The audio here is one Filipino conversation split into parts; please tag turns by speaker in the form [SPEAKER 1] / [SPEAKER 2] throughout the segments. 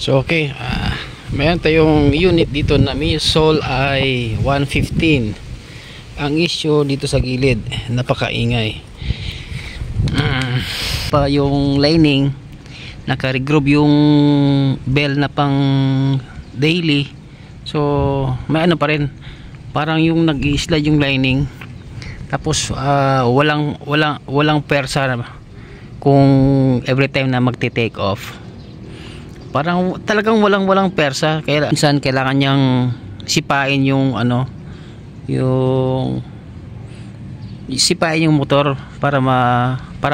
[SPEAKER 1] So okay, mayroon tayong unit dito na Misol ay 115. Ang issue dito sa gilid, napakaingay. Pa yung lining, naka-regroove yung bell na pang daily. So may ano pa rin, parang yung nag-i-slide yung lining. Tapos walang persa kung every time na magte-take off. Parang talagang walang persa, kaya minsan kailangan niyang sipain yung sipain yung motor para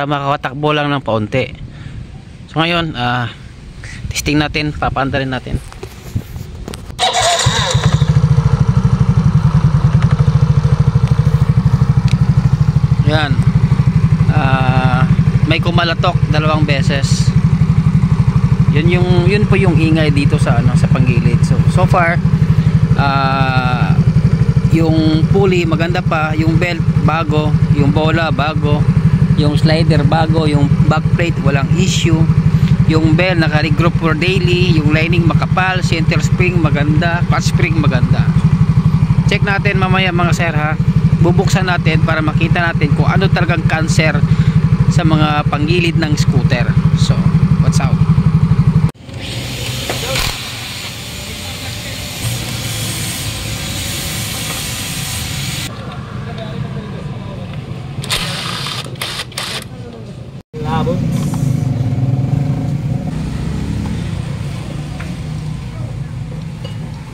[SPEAKER 1] makatakbo lang ng paunti. So ngayon testing natin, papaandarin natin. Yan, may kumalatok 2 beses. Yun po yung ingay dito sa sa panggilid. So far yung pulley maganda pa, yung belt bago, yung bola bago, yung slider bago, yung back plate walang issue, yung bell naka-regroup for daily, yung lining makapal, center spring maganda, clutch spring maganda. Check natin mamaya mga sir ha. Bubuksan natin para makita natin kung ano talagang cancer sa mga panggilid ng scooter. So what's out?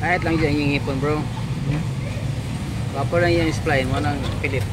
[SPEAKER 1] Kahit lang dyan yung ipon bro. Vapor lang yung spline mo ng Philip.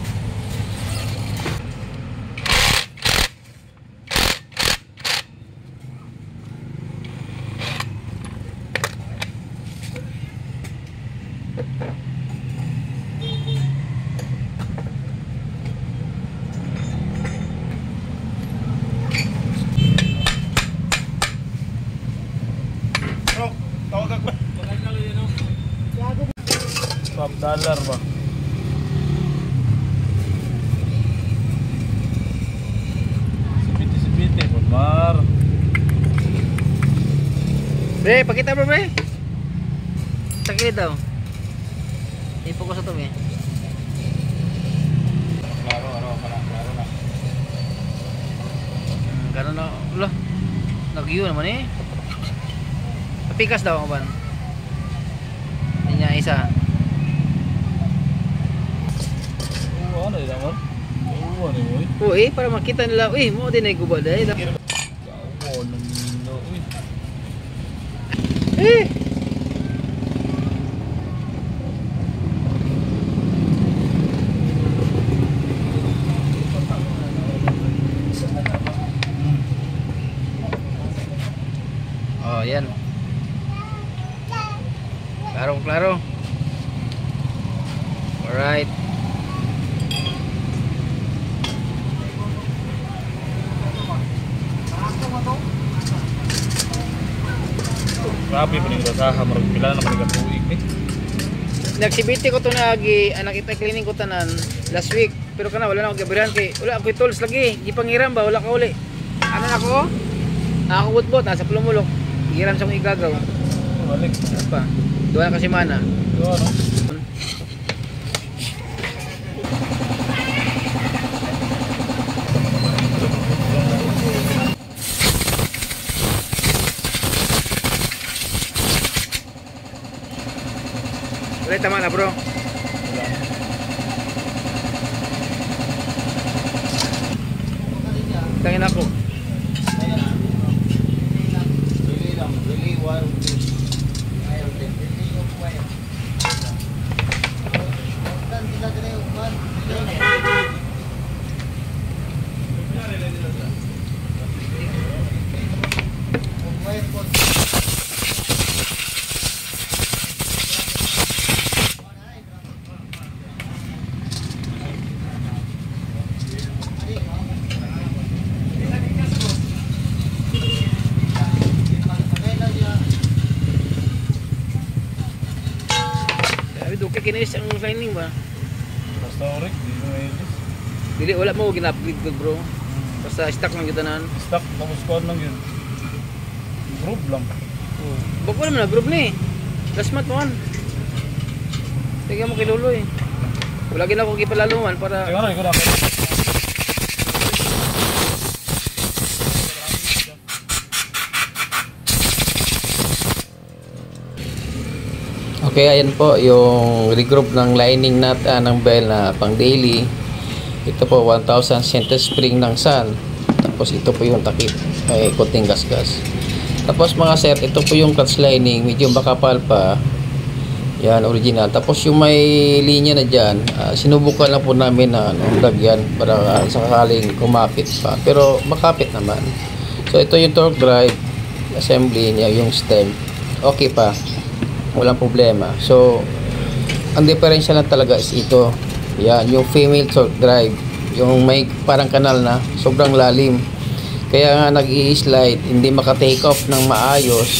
[SPEAKER 2] $5 ba? Sipiti, Mar.
[SPEAKER 1] Bre, pakita bro bre. Sakit daw. Ipokus ito eh.
[SPEAKER 2] Klaro na.
[SPEAKER 1] Ganun na. Wala. Nagyo naman eh. Papikas daw ang ban. Hindi niya isa.
[SPEAKER 2] Ano yun naman? Ano yun?
[SPEAKER 1] Oo para makita nila. Uy, mo din ay gubad eh. Eh! Oh, yan. Klaro. Alright.
[SPEAKER 2] Grabe pa rin basaha, marag pila naman nagatuig eh.
[SPEAKER 1] Nagsibiti ko to na agi, nakita cleaning ko tanan last week. Pero kana wala na ako gabiran kay wala ako tools lagi. Gipangiram ba wala ka uli. Ano na ako? Nakakubot-bot nasa Plumulok. Giram sa kong igagaw.
[SPEAKER 2] Balik.
[SPEAKER 1] Ano pa? Duha na kasi mana.
[SPEAKER 2] Duha no?
[SPEAKER 1] Wala tama na bro. Tangin ako. Kinis ang lining ba?
[SPEAKER 2] Basta orik, di mo edis.
[SPEAKER 1] Dili wala mo gina-upgrade ko bro. Basta stock lang kita nan.
[SPEAKER 2] Stock tapos kuan lang yun. Improve lang.
[SPEAKER 1] Bako naman na group ni. Last month man. Tingnan mo kay Lolo eh. Wala gina ko gipalaluman para
[SPEAKER 2] Ay, ano, ikaw na.
[SPEAKER 1] Okay, ayan po yung regroup ng lining ng bell na pang daily. Ito po 1000 center spring ng sun. Tapos ito po yung takip ay konting gasgas. Tapos mga sir, ito po yung clutch lining, medyo makapal pa. Yan, original. Tapos yung may linya na dyan, sinubukan lang po namin na lagyan para sakaling kumapit pa. Pero makapit naman. So ito yung torque drive assembly niya, yung stem. Okay pa. Walang problema. So ang diferensya lang talaga is ito. Yan, yung female torque drive. Yung may parang kanal na, sobrang lalim. Kaya nga nag-i-slide, hindi maka-take off ng maayos.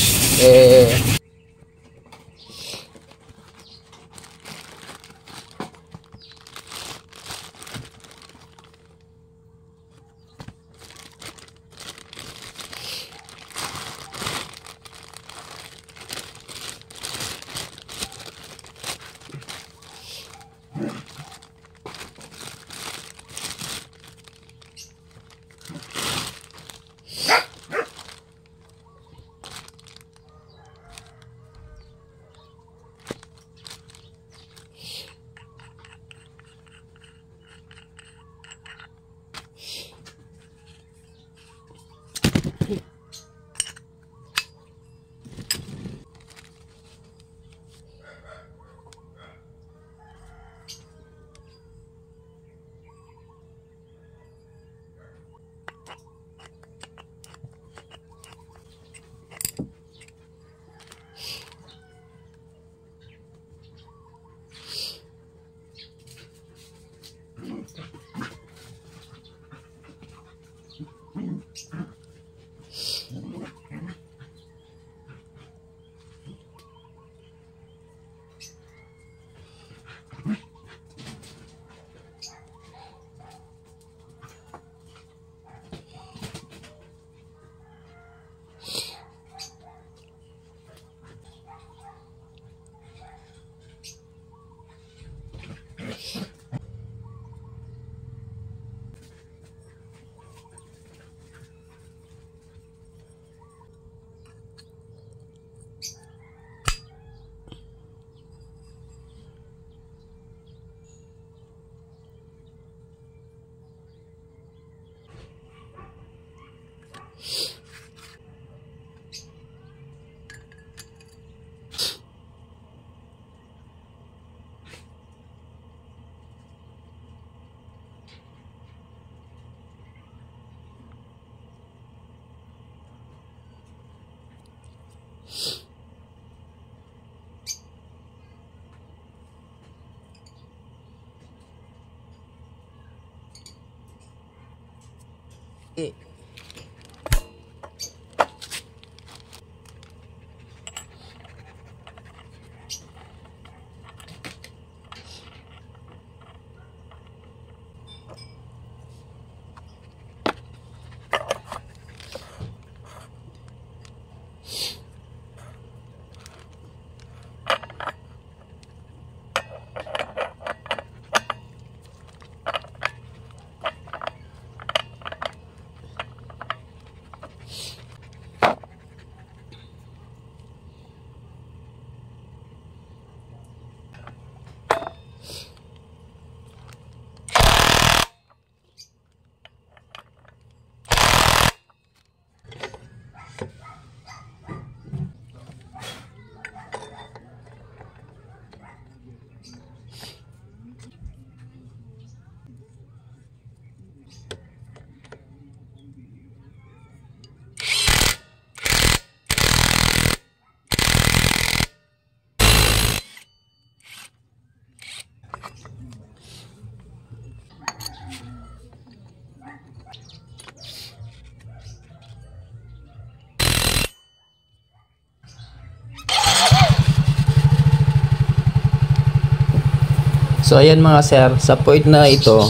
[SPEAKER 1] So ayan mga sir, sa point na ito,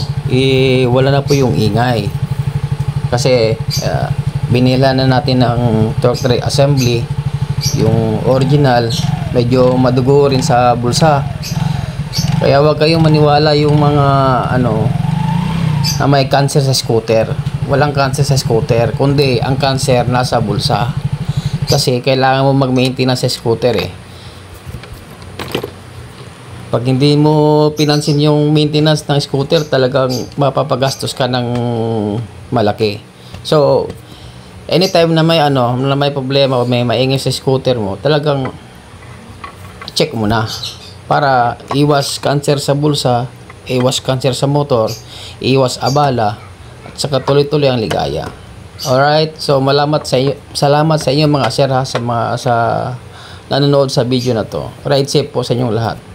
[SPEAKER 1] wala na po yung ingay. Kasi binila na natin ng torque drive assembly. yung original, medyo madugo rin sa bulsa. Kaya wag kayong maniwala yung mga ano na may cancer sa scooter. Walang cancer sa scooter, kundi ang cancer nasa bulsa. Kasi kailangan mo mag-maintenance sa scooter eh. Pag hindi mo pinansin yung maintenance ng scooter, talagang mapapagastos ka ng malaki. So, anytime na may ano, na may problema o may maingay sa scooter mo, talagang check mo na para iwas cancer sa bulsa, iwas cancer sa motor, iwas abala, at saka tuloy-tuloy ang ligaya. Alright, so salamat sa inyo mga sir ha, sa mga nanonood sa video na to. Ride safe po sa inyong lahat.